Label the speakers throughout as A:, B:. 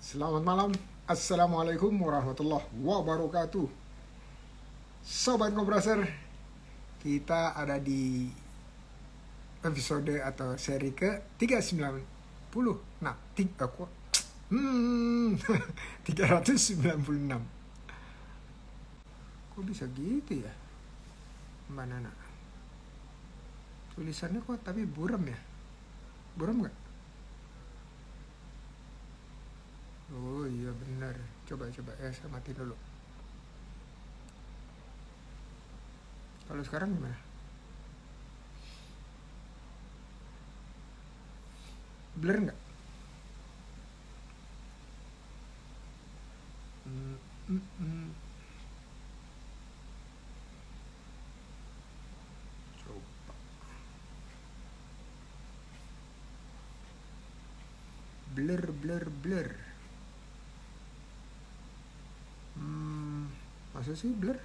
A: Selamat malam. Assalamualaikum warahmatullahi wabarakatuh. Sobat Kompreser, kita ada di episode atau seri ke 390. Nah, 396. Kok bisa gitu ya, Mbak Nana? Tulisannya kok tapi buram ya? Buram nggak? Oh iya benar. Coba saya mati dulu. Kalau sekarang gimana? Blur nggak? Hmm, hmm, hmm. Coba. Blur. Masa sih blur?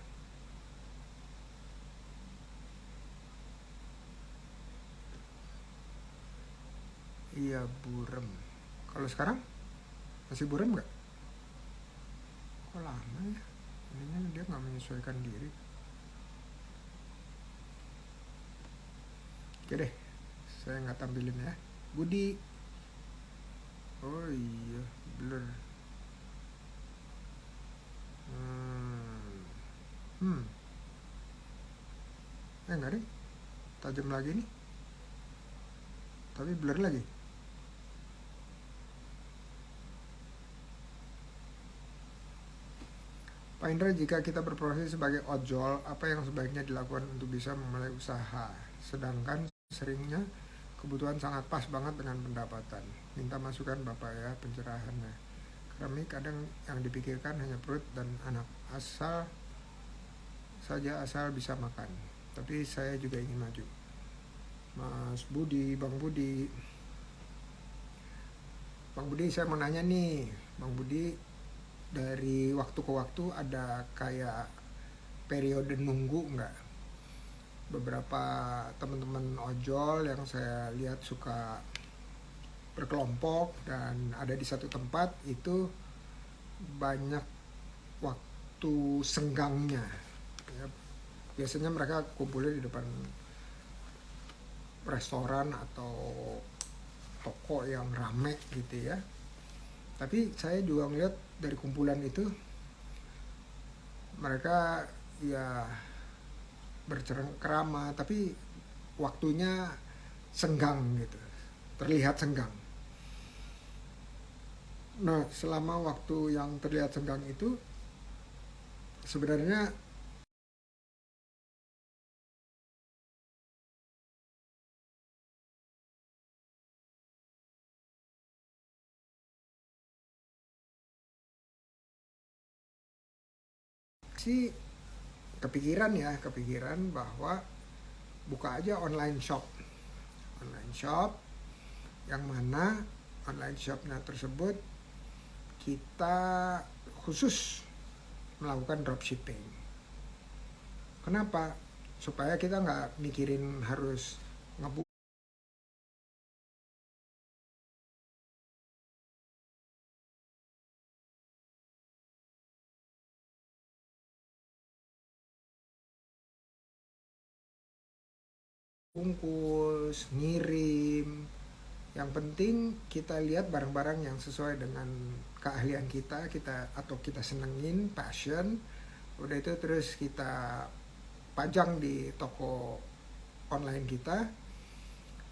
A: Iya buram. Kalau sekarang masih buram nggak? Kok lama ya? Ininya dia nggak menyesuaikan diri. Oke deh, saya nggak tampilin ya. Budi. Oh iya, blur. Hmm. Hmm. Enggak deh. Tajam lagi nih. Tapi blur lagi. Pak Indra, jika kita berprofesi sebagai ojol, apa yang sebaiknya dilakukan untuk bisa memulai usaha? Sedangkan seringnya kebutuhan sangat pas banget dengan pendapatan. Minta masukan Bapak ya pencerahannya. Kami kadang yang dipikirkan hanya perut dan anak asal bisa makan. Tapi saya juga ingin maju. Mas Budi, Bang Budi. Bang Budi, saya mau nanya nih. Bang Budi, dari waktu ke waktu ada kayak periode nunggu nggak? Beberapa teman-teman ojol yang saya lihat suka berkelompok dan ada di satu tempat itu banyak waktu senggangnya ya. Biasanya mereka kumpulnya di depan restoran atau toko yang rame gitu ya. Tapi saya juga ngeliat dari kumpulan itu mereka ya bercengkrama tapi waktunya senggang gitu, terlihat senggang. Nah, selama waktu yang terlihat senggang itu sebenarnya sih kepikiran bahwa buka aja online shop yang mana online shopnya tersebut kita khusus melakukan dropshipping. Kenapa? Supaya kita nggak mikirin harus ngebuka bungkus, ngirim. Yang penting kita lihat barang-barang yang sesuai dengan keahlian kita atau kita senengin, passion. Udah itu terus kita pajang di toko online kita.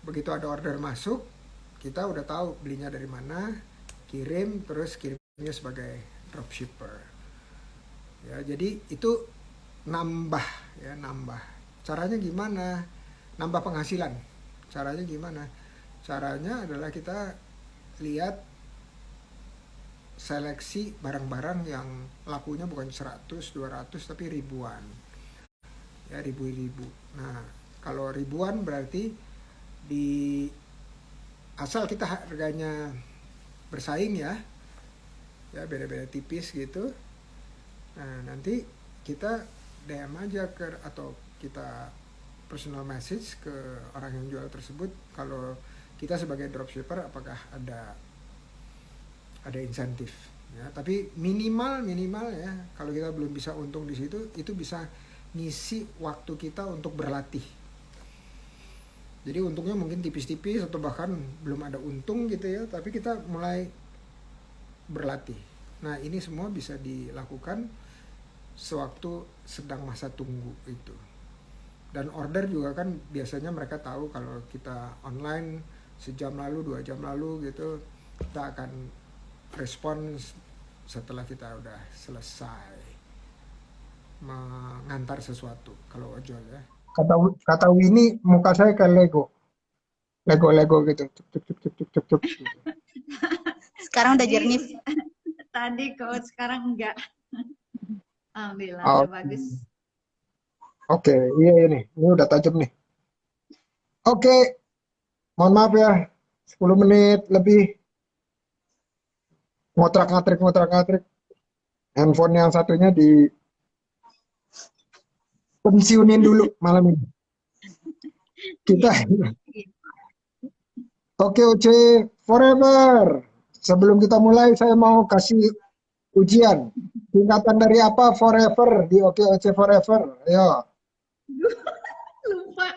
A: Begitu ada order masuk, kita udah tahu belinya dari mana, kirim, terus kirimnya sebagai dropshipper. Ya, jadi itu nambah nambah. Caranya gimana? Nambah penghasilan. Caranya gimana? Caranya adalah kita lihat seleksi barang-barang yang lakunya bukan 100, 200 tapi ribuan. Ya, ribu-ribu. Nah, kalau ribuan berarti di asal kita harganya bersaing ya. Ya, beda-beda tipis gitu. Nah, nanti kita DM aja atau kita personal message ke orang yang jual tersebut kalau kita sebagai dropshipper apakah ada ada insentif. Ya, tapi minimal ya kalau kita belum bisa untung di situ, itu bisa ngisi waktu kita untuk berlatih. Jadi untungnya mungkin tipis-tipis atau bahkan belum ada untung gitu ya, tapi kita mulai berlatih. Nah, ini semua bisa dilakukan sewaktu sedang masa tunggu itu. Dan order juga kan biasanya mereka tahu kalau kita online sejam lalu, 2 jam lalu gitu, kita akan respons setelah kita udah selesai mengantar sesuatu kalau ojol ya.
B: Kata Winnie, muka saya kayak Lego gitu. Cuk, cuk, cuk, cuk, cuk, cuk, cuk, gitu.
C: Sekarang udah
D: Tadi,
C: jernih.
D: tadi coach, sekarang enggak. Alhamdulillah
B: Oh,
D: udah bagus.
B: oke, iya ini udah tajam nih. Oke, mohon maaf ya, 10 menit lebih ngotrak-ngatrik. Handphone yang satunya dipensiunin dulu malam ini. Kita,
D: Iya.
B: oke Oce, forever. Sebelum kita mulai, saya mau kasih ujian. Singkatan dari apa forever di Oke Oce Forever? Ayo.
D: Lupa.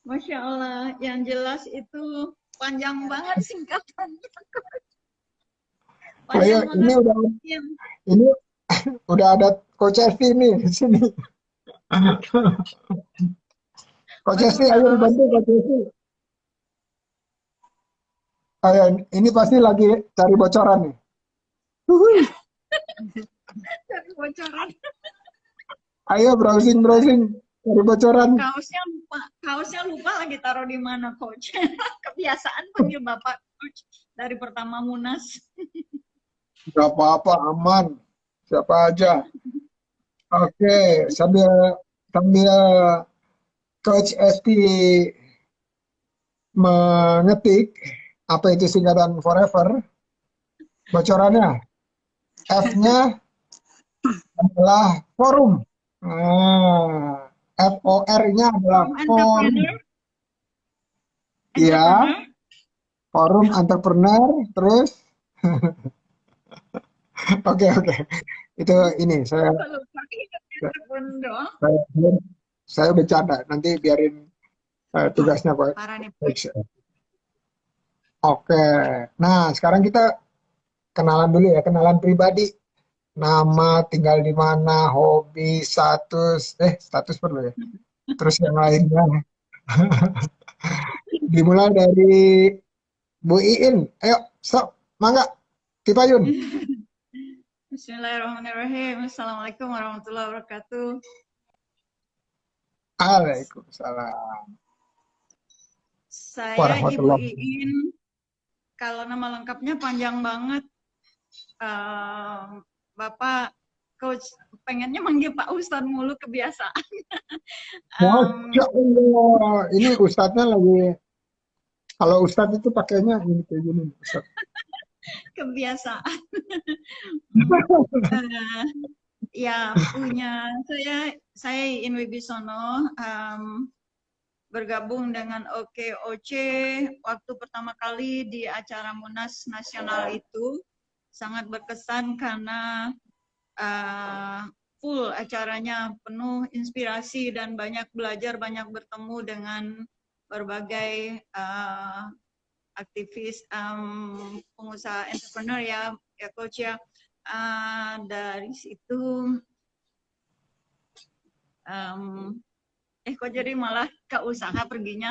D: Masya Allah, yang jelas itu panjang banget singkatannya.
B: Ayo,
D: Panjang banget.
B: ini udah ada Coach Esti nih di sini. Coach Esti, ayo bantu Coach Esti. Ayo, ini pasti lagi cari bocoran nih.
D: Dari bocoran.
B: Ayo browsing, cari bocoran.
D: Kaosnya lupa lagi taruh di mana coach. Kebiasaan panggil bapak coach dari pertama Munas.
B: Gak apa-apa, aman. Siapa aja. Oke, sambil Coach Esti mengetik apa itu singkatan forever, bocorannya F-nya adalah forum. Nah, FOR-nya adalah forum. Iya, forum entrepreneur, terus oke. Itu ini saya bercanda. Nanti biarin tugasnya Pak. Oke. Nah, sekarang kita kenalan dulu ya, kenalan pribadi. Nama, tinggal di mana, hobi, status perlu ya. Terus yang lainnya. Dimulai dari Bu Iin. Ayo, sok, mangga. Tipayun.
D: Bismillahirrahmanirrahim. Assalamualaikum warahmatullahi wabarakatuh.
B: Waalaikumsalam.
D: Saya Ibu Iin. Kalau nama lengkapnya panjang banget. Bapak Coach pengennya manggil Pak Ustadz mulu kebiasaan.
B: Masya Allah, ini Ustadznya lagi. Kalau Ustadz itu pakainya ini kayak gini, Ustadz.
D: Kebiasaan. Ya punya saya Iin Wibisono, bergabung dengan OKOC waktu pertama kali di acara Munas Nasional itu. Sangat berkesan karena full acaranya penuh inspirasi dan banyak belajar, banyak bertemu dengan berbagai aktivis, pengusaha entrepreneur ya coach ya. Dari situ kok jadi malah ke usaha perginya.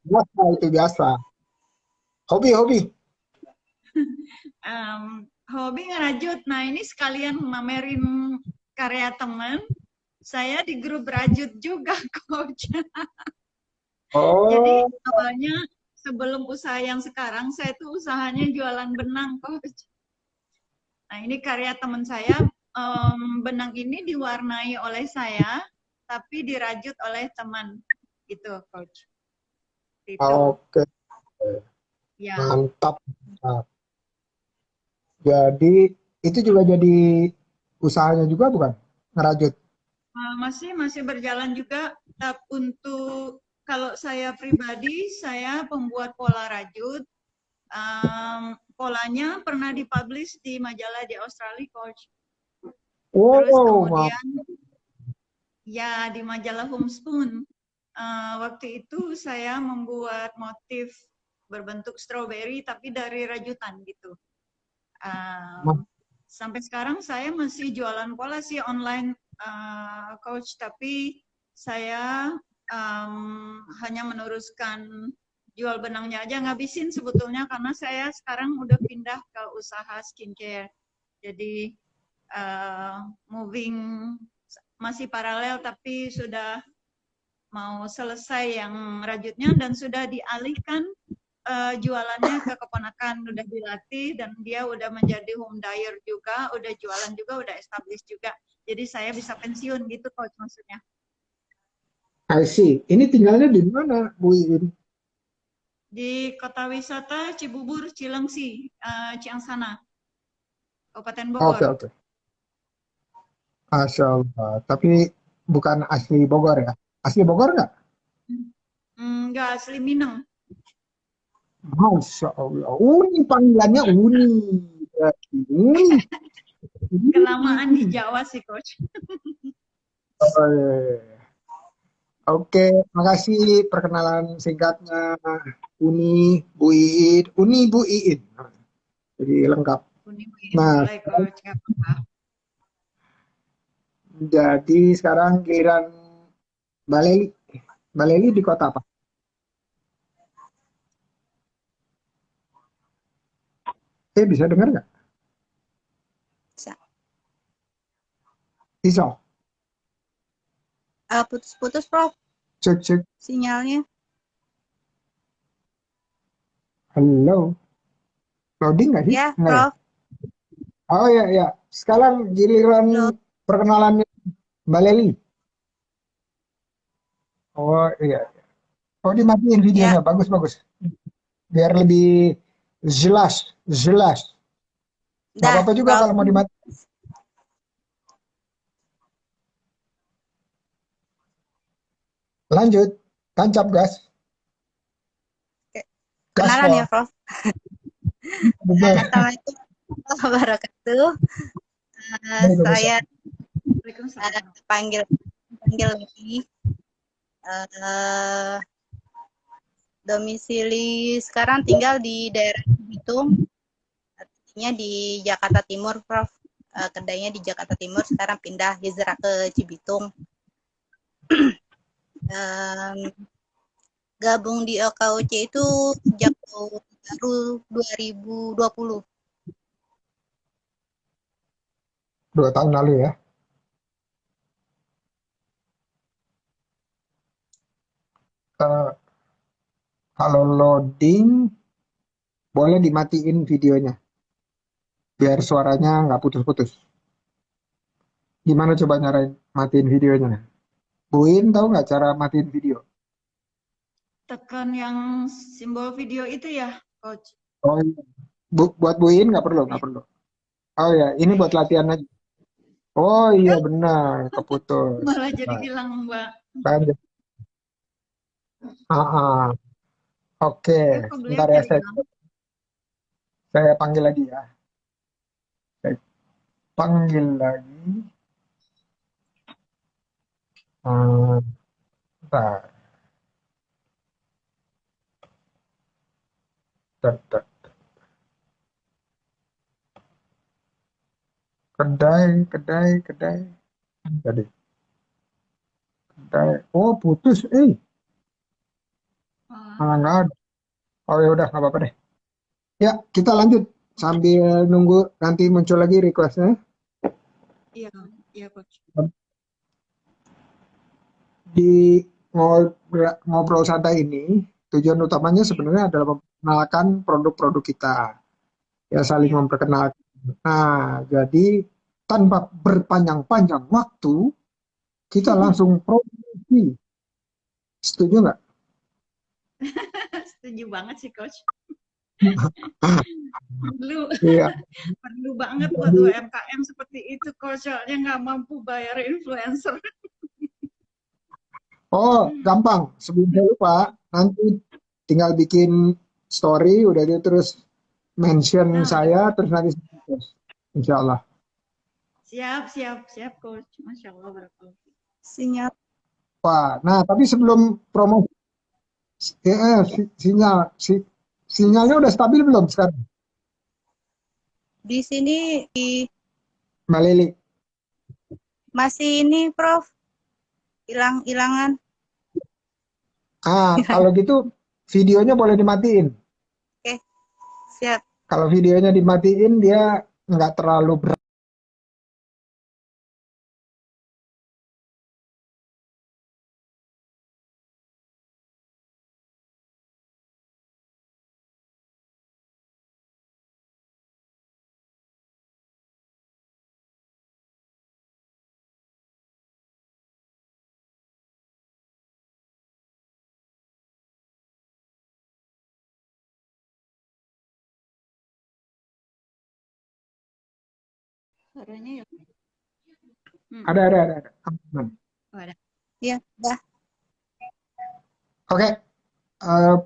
B: Biasa, itu biasa. Hobi.
D: Hobi ngerajut. Nah ini sekalian mamerin karya teman. Saya di grup rajut juga coach.
B: Oh.
D: Jadi awalnya sebelum usaha yang sekarang saya tuh usahanya jualan benang coach. Nah ini karya teman saya. Benang ini diwarnai oleh saya, tapi dirajut oleh teman, gitu, coach. Gitu.
B: Oke.
D: Ya.
B: Mantap. Jadi itu juga jadi usahanya juga bukan? Ngerajut?
D: Masih berjalan juga. Untuk kalau saya pribadi, saya pembuat pola rajut. Polanya pernah dipublish di majalah di Australia, Coach. Terus
B: Wow,
D: kemudian ya di majalah Homespun. Waktu itu saya membuat motif berbentuk strawberry tapi dari rajutan gitu. Sampai sekarang saya masih jualan pola sih online, Coach, tapi saya hanya meneruskan jual benangnya aja, ngabisin sebetulnya karena saya sekarang udah pindah ke usaha skincare. Jadi moving masih paralel tapi sudah mau selesai yang rajutnya dan sudah dialihkan jualannya ke keponakan, udah dilatih dan dia udah menjadi home dyer juga, udah jualan juga, udah established juga. Jadi saya bisa pensiun gitu, Coach, maksudnya.
B: I see. Ini tinggalnya di mana, Bu Iin?
D: Di kota wisata Cibubur, Cilengsi, Ciangsana, Kabupaten Bogor.
B: Oke. Masya Allah. Tapi bukan asli Bogor ya? Asli Bogor nggak?
D: Enggak, asli Minang.
B: Masya Allah. Uni panggilannya Uni. Uni.
D: Kelamaan di Jawa sih, Coach.
B: Oke, makasih perkenalan singkatnya Uni, Bu Iin. Uni, Bu Iin. Jadi lengkap.
D: Uni, Bu Iin,
B: Nah,
D: boleh, Coach. Nggak apa-apa.
B: jadi sekarang giliran Mbak Leli. Mbak Leli di kota apa? Bisa dengar nggak?
C: Bisa.
B: Bisa.
C: Putus-putus, Prof.
B: Cek.
C: Sinyalnya.
B: Halo. Loading nggak sih?
C: Ya,
B: Nggak ya?
C: Prof.
B: Oh ya. Sekarang giliran perkenalannya Mbak Leli. Oh iya. Oh dimatiin videonya.
C: Ya.
B: Bagus. Biar lebih jelas. Nggak apa-apa juga
C: Prof.
B: kalau mau dimatiin. Lanjut. Tancap gas.
C: Kenalan ya, Prof. Assalamualaikum warahmatullahi wabarakatuh. Saya panggil lagi. Domisili sekarang tinggal di daerah Cibitung, artinya di Jakarta Timur, Prof. Kedainya di Jakarta Timur, sekarang pindah hijrah ke Cibitung. Gabung di OKOC itu sejak baru 2020.
B: 2 tahun lalu ya. Kalau loading boleh dimatiin videonya biar suaranya nggak putus-putus. Gimana coba nyarain matiin videonya? Buin tahu nggak cara matiin video?
D: Tekan yang simbol video itu ya, Coach.
B: Oh iya. Buat Buin nggak perlu. Oh ya, ini buat latihan aja. Oh iya benar, keputus.
D: Malah jadi hilang, Mbak.
B: Lanjut. Oke, bentar ya saya panggil lagi ya. Saya panggil lagi. Bentar. Kedai. Jadi. Kedai. Oh, putus. Malah nggak ada. Oh ya udah, nggak apa-apa deh. Ya, kita lanjut sambil nunggu nanti muncul lagi requestnya.
D: Iya, Coach.
B: Di ngobrol santai ini, tujuan utamanya sebenarnya adalah memperkenalkan produk-produk kita. Ya, saling memperkenalkan. Nah, jadi tanpa berpanjang-panjang waktu, kita langsung produksi. Setuju nggak?
D: Setuju banget sih, Coach.
B: Iya.
D: Perlu banget buat UMKM seperti itu, Coach. Soalnya nggak mampu bayar influencer.
B: Oh, gampang. Sebelum saya lupa, nanti tinggal bikin story, udah itu terus mention
D: Nah,
B: saya, terus nanti saya post. Insya Allah.
D: siap, Coach. Masya Allah, barakallah.
C: Sinyal.
B: Wah, nah tapi sebelum promo, sinyalnya udah stabil belum sekarang,
C: Di sini
B: Mbak Lili?
C: masih ini, Prof. Hilang-hilangan.
B: Kalau gitu videonya boleh dimatiin.
C: Oke, siap.
B: Kalau videonya dimatiin, dia nggak terlalu berat.
D: Suaranya ya.
B: Ada. Aman.
D: Oh, ada.
C: Ya, udah.
B: Oke,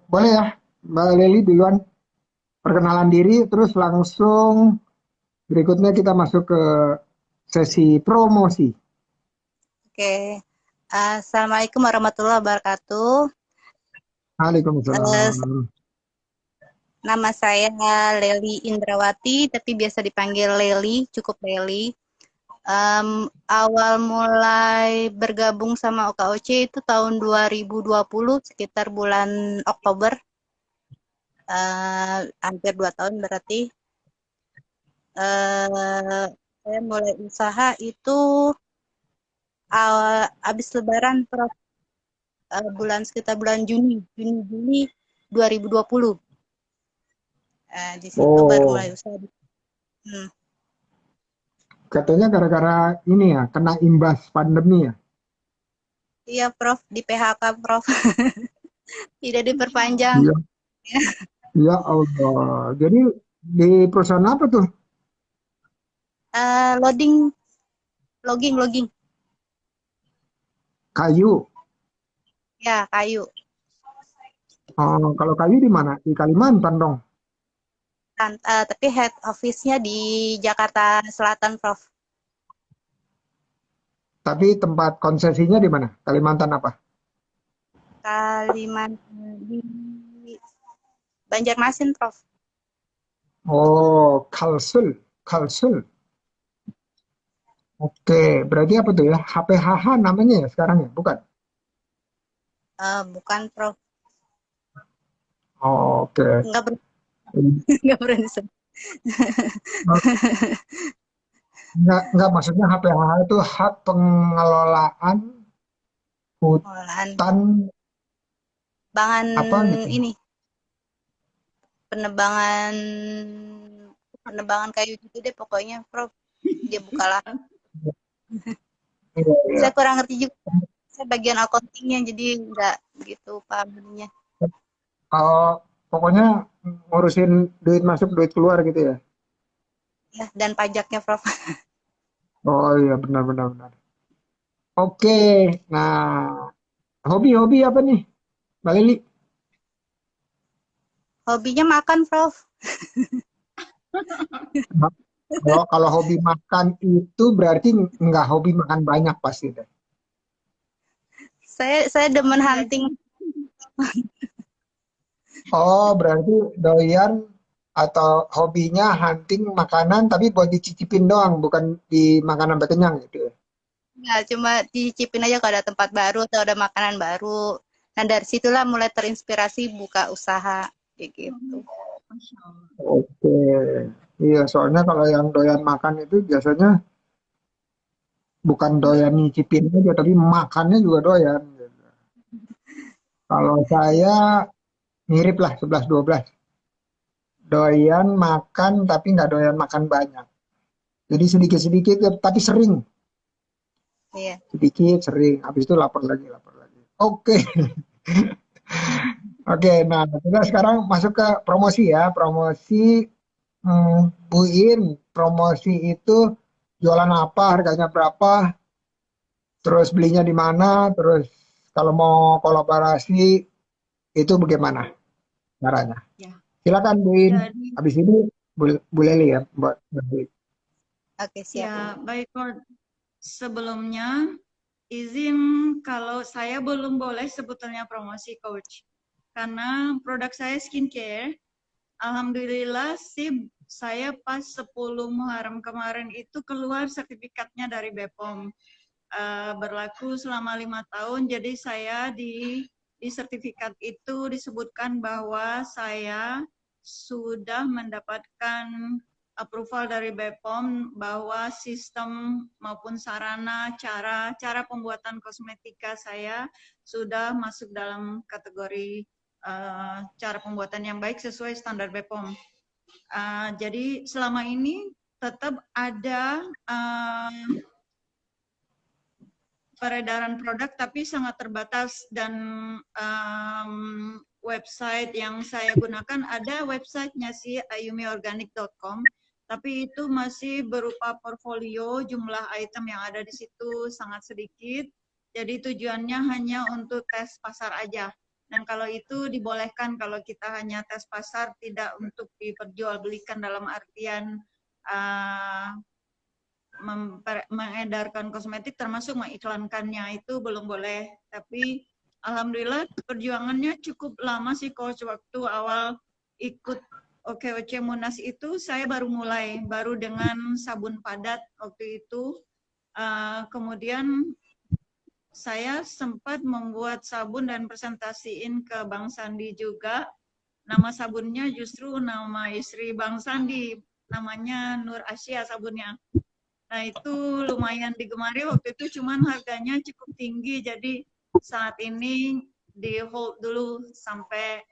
B: boleh ya Mbak Lili duluan perkenalan diri, terus langsung berikutnya kita masuk ke sesi promosi.
C: Oke. Assalamualaikum warahmatullahi wabarakatuh.
B: Waalaikumsalam.
C: Nama saya Leli Indrawati, tapi biasa dipanggil Leli, cukup Leli. Awal mulai bergabung sama OKOC itu tahun 2020, sekitar bulan Oktober. Hampir 2 tahun berarti. Saya mulai usaha itu habis Lebaran, Prof. Sekitar bulan Juni 2020. Di situ baru mulai usaha.
B: Katanya gara-gara ini ya, kena imbas pandemi ya?
C: Iya, Prof. Di PHK, Prof. Tidak diperpanjang.
B: Iya. Ya Allah. Jadi di perusahaan apa tuh?
C: Logging.
B: Kayu.
C: Ya, kayu.
B: Kalau kayu di mana? Di Kalimantan dong.
C: Tapi head office-nya di Jakarta Selatan, Prof.
B: Tapi tempat konsesinya di mana? Kalimantan apa?
C: Kalimantan di Banjarmasin, Prof.
B: Oh, Kalsul. Oke, berarti apa tuh ya? HPHH namanya ya sekarang ya? Bukan?
C: Bukan, Prof.
B: Oke.
C: Nggak berani sebut.
B: Enggak, maksudnya HPHH itu hak pengelolaan hutan
C: Bangan
B: apa gitu.
C: ini. Penebangan kayu gitu deh pokoknya, Prof. Dia buka lahan.
B: Iya.
C: Saya kurang ngerti juga. Saya bagian accounting-nya, jadi nggak gitu pahamnya.
B: Pokoknya ngurusin duit masuk, duit keluar gitu ya?
C: Ya, dan pajaknya, Prof.
B: Oh iya, benar. Oke, nah hobi apa nih, Mbak Lili?
C: Hobinya makan, Prof.
B: Kalau hobi makan itu berarti nggak hobi makan banyak pasti deh.
C: Saya demen hunting.
B: Oh, berarti doyan atau hobinya hunting makanan tapi buat dicicipin doang, bukan di makanan kenyang gitu ya?
C: Ya, cuma dicicipin aja kalau ada tempat baru atau ada makanan baru. Nah, dari situlah mulai terinspirasi buka usaha kayak gitu.
B: Oke, iya soalnya kalau yang doyan makan itu biasanya bukan doyan nyicipin aja, tapi makannya juga doyan. Gitu. Kalau saya mirip lah 11-12. Doyan makan tapi nggak doyan makan banyak. Jadi sedikit-sedikit tapi sering.
C: Iya.
B: Sedikit, sering. Habis itu lapar lagi. Oke. Oke, nah kita sekarang masuk ke promosi ya. Promosi, Bu In, promosi itu jualan apa, harganya berapa, terus belinya di mana, terus kalau mau kolaborasi itu bagaimana? caranya.
D: Ya.
B: Silakan Bu In.
D: Jadi
B: Habis ini Bu Leli ya, Mbak.
C: Oke, siap.
D: ya baik Lord. Sebelumnya izin kalau saya belum boleh sebetulnya promosi coach. Karena produk saya skincare. Alhamdulillah sih saya pas 10 Muharram kemarin itu keluar sertifikatnya dari BPOM. Berlaku selama 5 tahun, jadi saya di sertifikat itu disebutkan bahwa saya sudah mendapatkan approval dari BPOM bahwa sistem maupun sarana cara pembuatan kosmetika saya sudah masuk dalam kategori cara pembuatan yang baik sesuai standar BPOM. Jadi selama ini tetap ada peredaran produk tapi sangat terbatas dan website yang saya gunakan ada websitenya sih ayumiorganic.com tapi itu masih berupa portfolio, jumlah item yang ada di situ sangat sedikit. Jadi tujuannya hanya untuk tes pasar aja. Dan kalau itu dibolehkan kalau kita hanya tes pasar, tidak untuk diperjualbelikan dalam artian mengedarkan kosmetik termasuk mengiklankannya itu belum boleh. Tapi alhamdulillah perjuangannya cukup lama sih coach. Waktu awal ikut OKOC Munas itu saya baru mulai, baru dengan sabun padat waktu itu. Kemudian saya sempat membuat sabun dan presentasiin ke Bang Sandi juga. Nama sabunnya justru nama istri Bang Sandi, namanya Nur Asia sabunnya. Nah itu lumayan digemari waktu itu, cuman harganya cukup tinggi, jadi saat ini di hold dulu sampai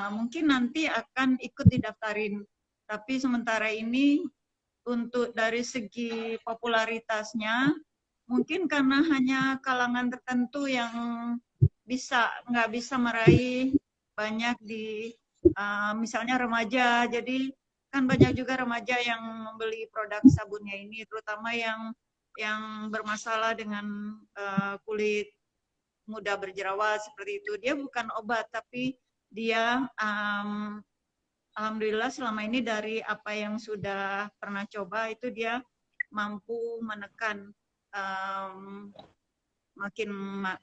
D: mungkin nanti akan ikut didaftarin. Tapi sementara ini untuk dari segi popularitasnya, mungkin karena hanya kalangan tertentu yang nggak bisa meraih banyak di misalnya remaja, jadi kan banyak juga remaja yang membeli produk sabunnya ini, terutama yang bermasalah dengan kulit mudah berjerawat seperti itu. Dia bukan obat, tapi dia alhamdulillah selama ini dari apa yang sudah pernah coba itu dia mampu menekan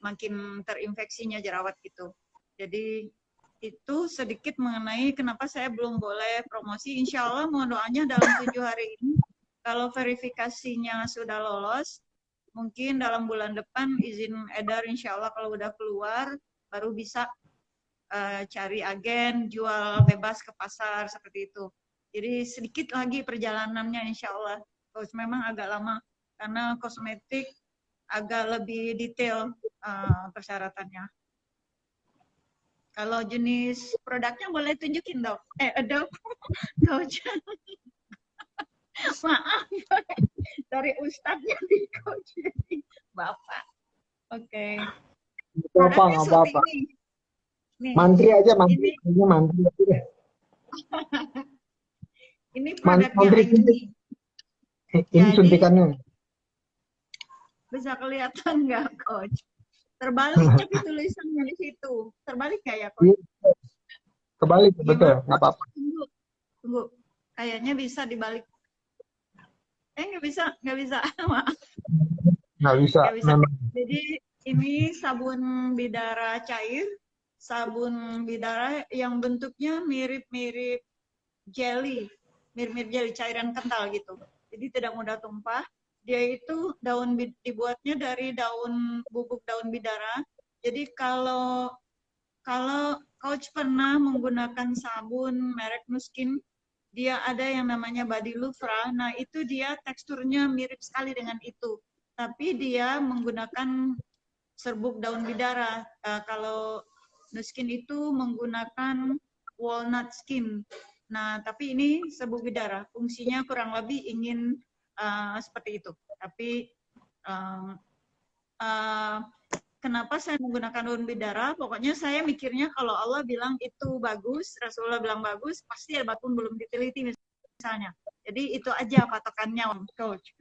D: makin terinfeksinya jerawat gitu. Jadi itu sedikit mengenai kenapa saya belum boleh promosi. Insya Allah mohon doanya dalam 7 hari ini. Kalau verifikasinya sudah lolos, mungkin dalam bulan depan izin edar insya Allah kalau udah keluar, baru bisa cari agen, jual bebas ke pasar seperti itu. Jadi sedikit lagi perjalanannya insya Allah. Terus memang agak lama karena kosmetik agak lebih detail persyaratannya. Kalau jenis produknya boleh tunjukin dok. Dok, coach. Maaf, dari ustadznya di coach jadi bapak. Oke.
B: Produknya nggak apa-apa. Mantri aja, mantri. Ini mantri aja deh.
D: Ini produknya ini.
B: Ini suntikannya.
D: Bisa kelihatan nggak coach? Terbalik tapi tulisannya di situ. Terbalik nggak ya coach?
B: Kebalik, betul. Nggak apa-apa.
D: Tunggu. Kayaknya bisa dibalik. Nggak bisa. Maaf.
B: Nggak bisa.
D: Jadi ini sabun bidara cair. Sabun bidara yang bentuknya mirip-mirip jelly. Mirip-mirip jelly, cairan kental gitu. Jadi tidak mudah tumpah. Dia itu dibuatnya dari bubuk daun bidara. Jadi kalau coach pernah menggunakan sabun merek Nuskin, dia ada yang namanya Body Lufra. Nah, itu dia teksturnya mirip sekali dengan itu. Tapi dia menggunakan serbuk daun bidara. Kalau Nuskin itu menggunakan walnut skin. Nah, tapi ini serbuk bidara. Fungsinya kurang lebih ingin seperti itu. Tapi kenapa saya menggunakan daun bidara? Pokoknya saya mikirnya kalau Allah bilang itu bagus, Rasulullah bilang bagus, pasti ada pun belum diteliti misalnya. Jadi itu aja patokannya, coach.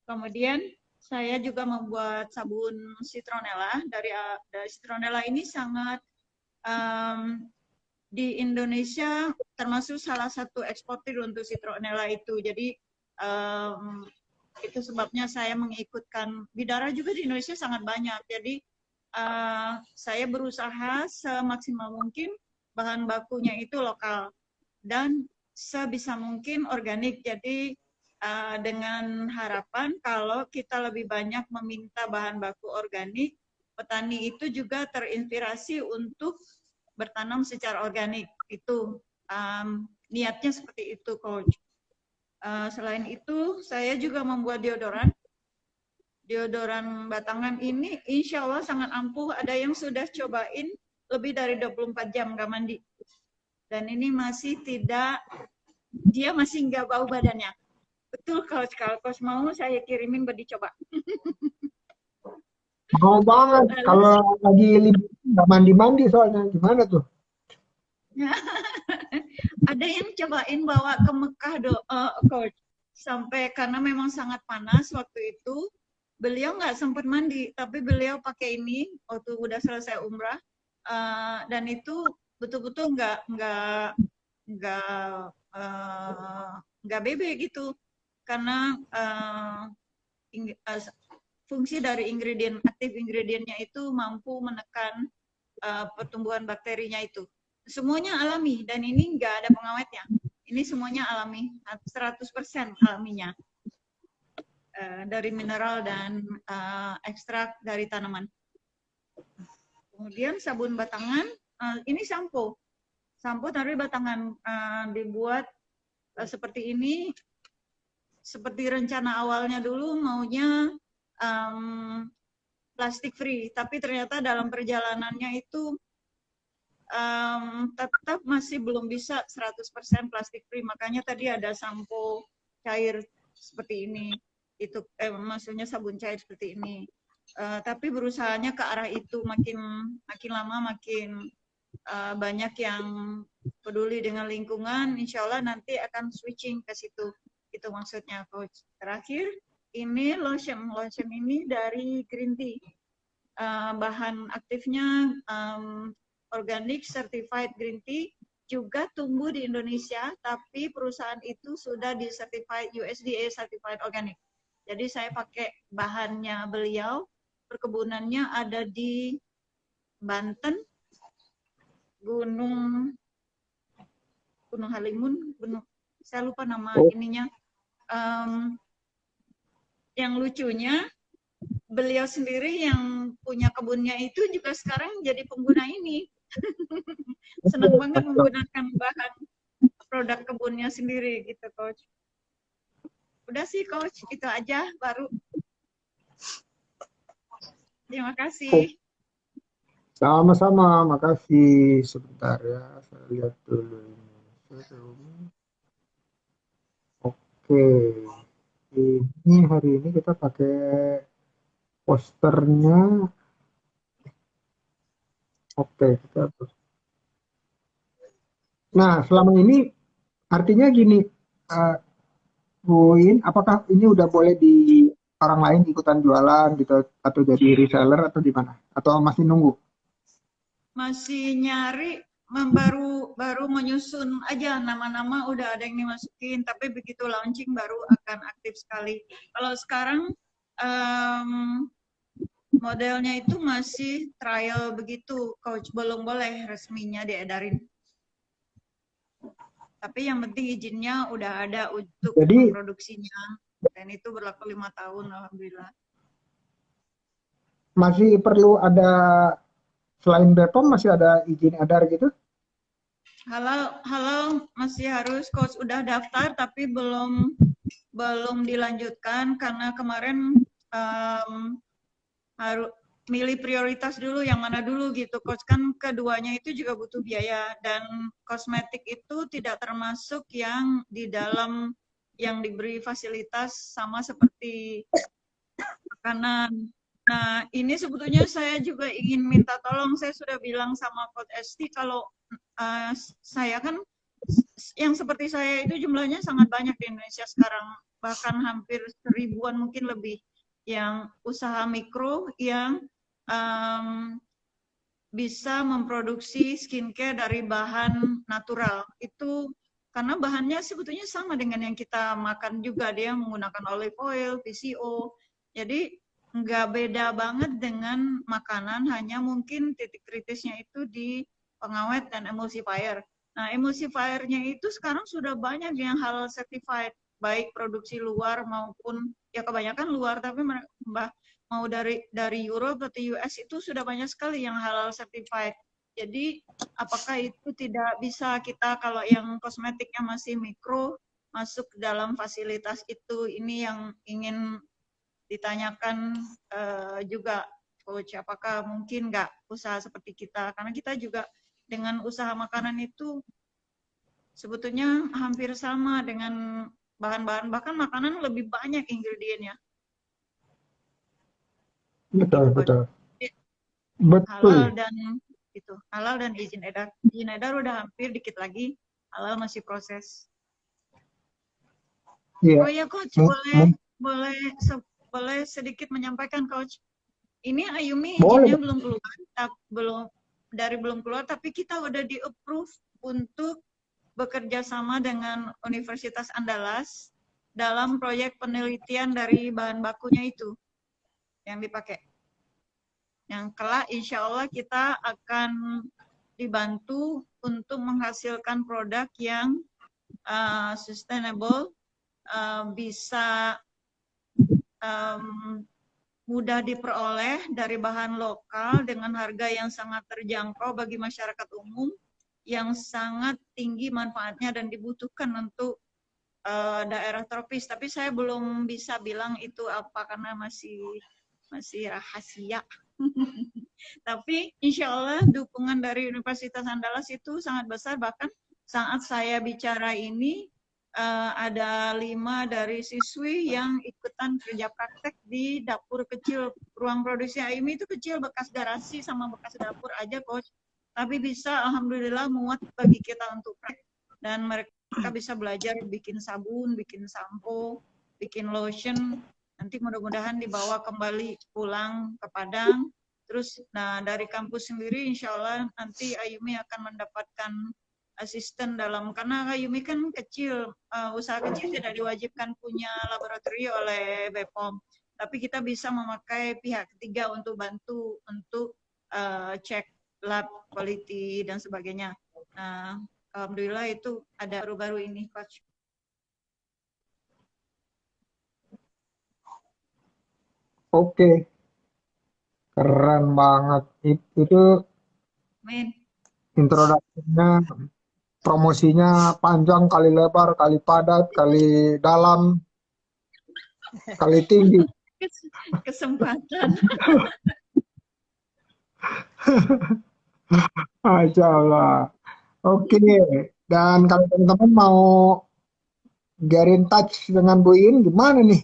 D: Kemudian saya juga membuat sabun citronella. Dari citronella ini sangat di Indonesia termasuk salah satu eksportir untuk citronella itu. Jadi itu sebabnya saya mengikutkan. Bidara juga di Indonesia sangat banyak. Jadi saya berusaha semaksimal mungkin bahan bakunya itu lokal dan sebisa mungkin organik. Jadi dengan harapan kalau kita lebih banyak meminta bahan baku organik, petani itu juga terinspirasi untuk bertanam secara organik. Itu niatnya seperti itu, Coach. Selain itu, saya juga membuat deodoran. Deodoran batangan ini insya Allah sangat ampuh. Ada yang sudah cobain lebih dari 24 jam nggak mandi. Dan ini masih tidak, dia masih nggak bau badannya. Betul, Coach. Kalau Coach mau, saya kirimin buat dicoba.
B: Mau banget. Kalau lagi libur nggak mandi-mandi soalnya. Gimana tuh?
D: Ada yang cobain bawa ke Mekah, Coach. Sampai karena memang sangat panas waktu itu, beliau nggak sempat mandi, tapi beliau pakai ini waktu udah selesai umrah, dan itu betul-betul nggak bebe gitu, karena fungsi dari aktif ingredientnya itu mampu menekan pertumbuhan bakterinya itu. Semuanya alami dan ini nggak ada pengawetnya. Ini semuanya alami, 100% alaminya. Dari mineral dan ekstrak dari tanaman. Kemudian sabun batangan, ini sampo. Sampo dari batangan dibuat seperti ini. Seperti rencana awalnya dulu maunya plastik free, tapi ternyata dalam perjalanannya itu tetap masih belum bisa 100% plastik free. Makanya tadi ada sampo cair seperti ini. Itu maksudnya sabun cair seperti ini. Tapi berusahanya ke arah itu, makin lama makin banyak yang peduli dengan lingkungan, insya Allah nanti akan switching ke situ. Itu maksudnya, Coach. Terakhir, ini lotion ini dari green tea. Bahan aktifnya organic certified green tea, juga tumbuh di Indonesia, tapi perusahaan itu sudah di certified USDA certified organic. Jadi saya pakai bahannya beliau, perkebunannya ada di Banten, Gunung Halimun, saya lupa nama ininya. Yang lucunya, beliau sendiri yang punya kebunnya itu juga sekarang jadi pengguna ini. Senang banget menggunakan bahan produk kebunnya sendiri gitu, Coach. Udah sih, Coach, itu aja baru. Terima kasih.
B: Sama-sama, makasih. Sebentar ya, saya lihat dulu ini. Oke, ini hari ini kita pakai posternya. Oke, kita terus. Nah, selama ini artinya gini, Bu In, apakah ini udah boleh di orang lain ikutan jualan gitu, atau jadi reseller atau gimana? Atau masih nunggu?
D: Masih nyari, baru menyusun aja, nama-nama udah ada yang dimasukin, tapi begitu launching baru akan aktif sekali. Kalau sekarang modelnya itu masih trial begitu, Coach, belum boleh resminya diedarin. Tapi yang penting izinnya udah ada untuk memproduksinya, dan itu berlaku 5 tahun, alhamdulillah.
B: Masih perlu ada, selain BPOM masih ada izin edar gitu?
D: Halal masih harus, Coach, udah daftar tapi belum dilanjutkan karena kemarin harus milih prioritas dulu yang mana dulu gitu, Coach. Kan keduanya itu juga butuh biaya, dan kosmetik itu tidak termasuk yang di dalam yang diberi fasilitas sama seperti makanan. Nah, ini sebetulnya saya juga ingin minta tolong. Saya sudah bilang sama Coach Esti kalau saya kan yang seperti saya itu jumlahnya sangat banyak di Indonesia sekarang, bahkan hampir 1000-an mungkin lebih, yang usaha mikro yang bisa memproduksi skincare dari bahan natural. Itu karena bahannya sebetulnya sama dengan yang kita makan juga, dia menggunakan olive oil, PCO. Jadi nggak beda banget dengan makanan, hanya mungkin titik kritisnya itu di pengawet dan emulsifier. Nah, emulsifier-nya itu sekarang sudah banyak yang halal certified, baik produksi luar maupun ya kebanyakan luar, tapi mau dari Europe atau US itu sudah banyak sekali yang halal certified. Jadi apakah itu tidak bisa kita kalau yang kosmetiknya masih mikro masuk dalam fasilitas itu? Ini yang ingin ditanyakan juga Coach, apakah mungkin nggak usaha seperti kita? Karena kita juga dengan usaha makanan itu sebetulnya hampir sama dengan bahan-bahan, bahkan makanan lebih banyak ingredientnya.
B: Betul, betul.
D: Halal
B: Betul.
D: dan itu halal dan izin edar udah hampir, dikit lagi, halal masih proses.
B: Iya.
D: Oh ya Coach, boleh sedikit menyampaikan Coach. Ini Ayumi izinnya belum keluar, tapi kita udah di approve untuk bekerja sama dengan Universitas Andalas dalam proyek penelitian dari bahan bakunya itu yang dipakai. Yang kelak insya Allah kita akan dibantu untuk menghasilkan produk yang sustainable, bisa mudah diperoleh dari bahan lokal dengan harga yang sangat terjangkau bagi masyarakat umum, yang sangat tinggi manfaatnya dan dibutuhkan untuk daerah tropis. Tapi saya belum bisa bilang itu apa karena masih rahasia. Tapi insya Allah dukungan dari Universitas Andalas itu sangat besar. Bahkan saat saya bicara ini ada 5 dari siswi yang ikutan kerja praktek di dapur kecil. Ruang produksi Ayumi itu kecil, bekas garasi sama bekas dapur aja Coach. Tapi bisa alhamdulillah muat bagi kita untuk praktek. Dan mereka bisa belajar bikin sabun, bikin sampo, bikin lotion. Nanti mudah-mudahan dibawa kembali pulang ke Padang. Terus nah dari kampus sendiri insya Allah nanti Ayumi akan mendapatkan asisten dalam, karena Ayumi kan kecil, usaha kecil tidak diwajibkan punya laboratorium oleh BPOM. Tapi kita bisa memakai pihak ketiga untuk bantu untuk cek lab quality dan sebagainya. Nah, alhamdulillah itu ada baru-baru ini Coach.
B: Oke. Keren banget. Itu introduksinya, promosinya panjang, kali lebar, kali padat, kali dalam, kali tinggi.
D: Kesempatan.
B: Masya Allah. Oke. Dan kalau teman-teman mau get in touch dengan Bu In, gimana nih?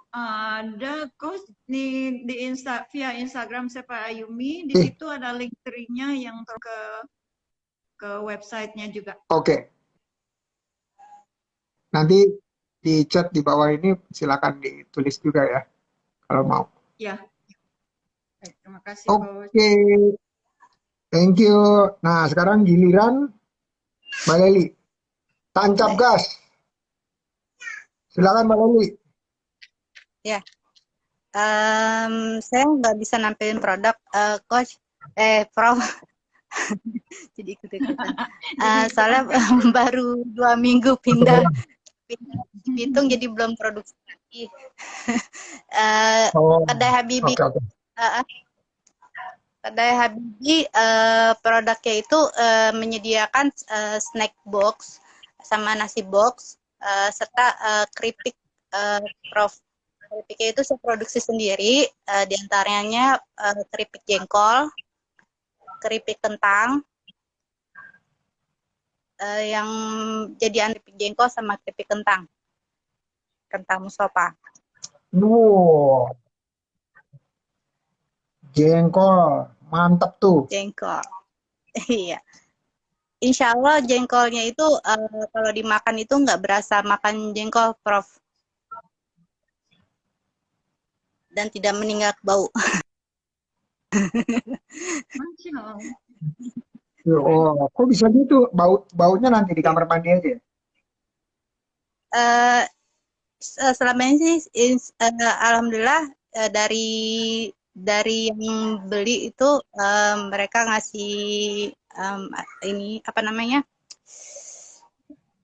D: Ada Coach di via Instagram Sepa Ayumi, di situ ada link tree-nya yang ke website-nya juga.
B: Oke. Nanti di chat di bawah ini silakan ditulis juga ya kalau mau.
D: Ya. Terima kasih Coach.
B: Oke. Thank you. Nah, sekarang giliran Mbak Leli. Tancap gas. Silakan Mbak Leli.
C: Ya, saya nggak bisa nampilin produk, Coach, Prof. Jadi ikut-ikutan. Soalnya baru 2 minggu pindah Bitung, jadi belum produksi lagi. Kedai Habibi, Kedai Habibi produknya itu menyediakan snack box sama nasi box serta keripik, Prof. Keripiknya itu saya produksi sendiri, diantaranya keripik jengkol, keripik kentang, yang jadi keripik jengkol sama keripik kentang Mustafa.
B: Wow, jengkol, mantap tuh.
C: Jengkol, iya. Insya Allah jengkolnya itu kalau dimakan itu nggak berasa makan jengkol, Prof. Dan tidak menyengat bau.
D: Masya Allah.
B: Oh, kok bisa gitu? Baunya nanti di kamar mandi aja ya?
C: Eh, Selama ini sih alhamdulillah dari yang beli itu mereka ngasih em, ini apa namanya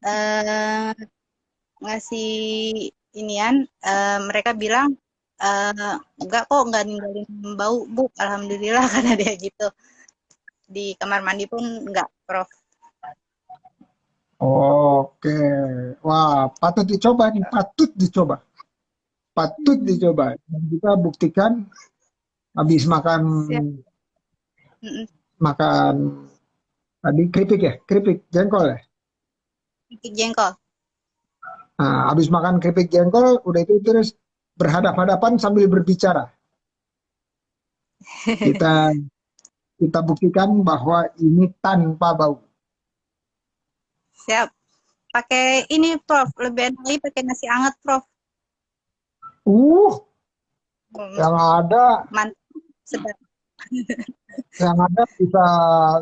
C: eh, ngasih inian mereka bilang enggak kok nggak ninggalin bau bu alhamdulillah karena dia gitu di kamar mandi pun enggak Prof.
B: Oke. Wah, patut dicoba nih, patut dicoba. Patut dicoba. Dan kita buktikan habis makan
C: Siap. Mm-mm.
B: makan tadi keripik ya, keripik jengkol ya.
C: Keripik jengkol.
B: Nah, habis makan keripik jengkol, udah itu terus berhadap-hadapan sambil berbicara. Kita kita buktikan bahwa ini tanpa bau.
C: Siap. Pakai ini Prof, lebih enak lagi pakai nasi anget Prof.
B: Uh,
C: Hmm,
B: yang ada
C: mantap sedap.
B: yang ada bisa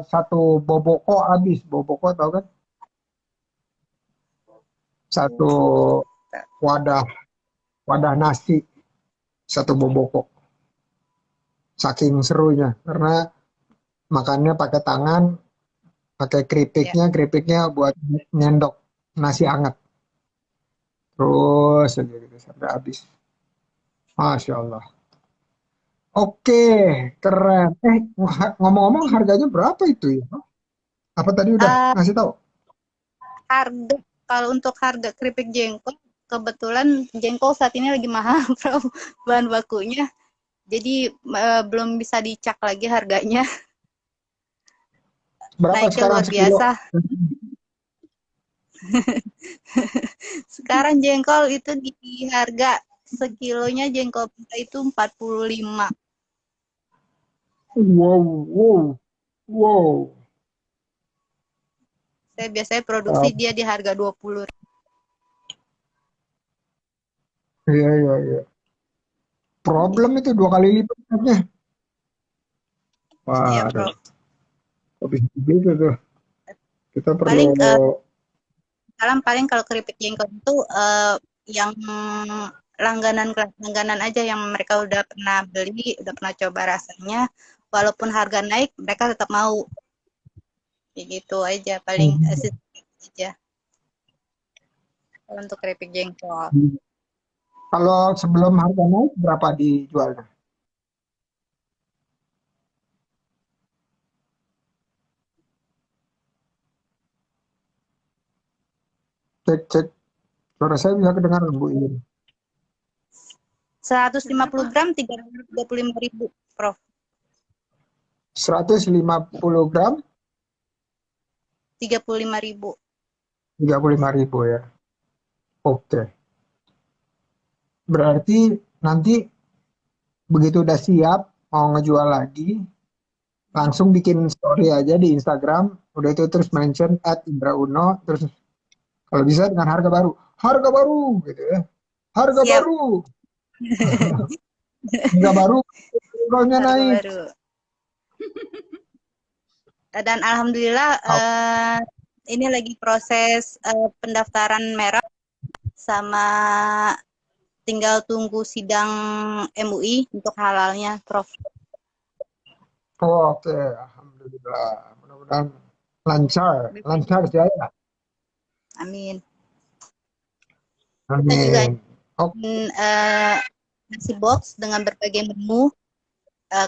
B: satu boboko habis. Boboko tau kan? Satu wadah wadah nasi, satu boboko. Saking serunya karena makannya pakai tangan, pakai
C: Ya.
B: keripiknya buat nyendok nasi hangat. Terus aja gitu sampai habis. Masya Allah. Oke, keren. Ngomong-ngomong harganya berapa itu ya? Apa tadi udah
C: Eh,
B: ngasih tahu?
C: Harga kalau untuk harga keripik jengkol kebetulan jengkol saat ini lagi mahal Prof, bahan bakunya. Jadi belum bisa dicak lagi harganya.
B: Berapa
C: Naiknya
B: sekarang
C: luar
B: sekilo?
C: biasa. Sekarang jengkol itu di harga sekilonya jengkol pita itu 45.
B: Wow, wow, wow.
C: Saya biasanya produksi
B: Uh,
C: dia di harga 20.
B: iya, iya, iya. Problem itu dua kali lipatnya.
C: Iya,
B: Waduh,
C: Prof.
B: habis begitu tuh. Kita perlu
C: Paling paling kalau keripik jengkol itu yang langganan aja yang mereka udah pernah beli, udah pernah coba rasanya, walaupun harga naik mereka tetap mau. Kayak gitu aja paling sedikit aja kalau untuk keripik jengkol.
B: kalau sebelum harga naik berapa dijualnya? Cek, cek. Suara saya bisa kedengaran Bu Iin.
C: 150 gram 335.000, Prof.
B: 150 gram
C: 35.000.
B: 35.000 ya. Oke. Berarti nanti begitu udah siap mau ngejual lagi, langsung bikin story aja di Instagram. Udah itu terus mention @Indra Uno. Terus kalau bisa dengan harga baru. Harga baru gitu ya. Harga
C: Siap.
B: baru. Harga baru. Harganya
C: Harga
B: naik.
C: baru. Dan alhamdulillah ini lagi proses pendaftaran merek sama tinggal tunggu sidang MUI untuk halalnya, Prof.
B: Oh, oke. Alhamdulillah. Mudah-mudahan lancar. Lancar jaya.
C: Amin. Kita juga
B: Amin. Oke.
C: nasi box dengan berbagai menu.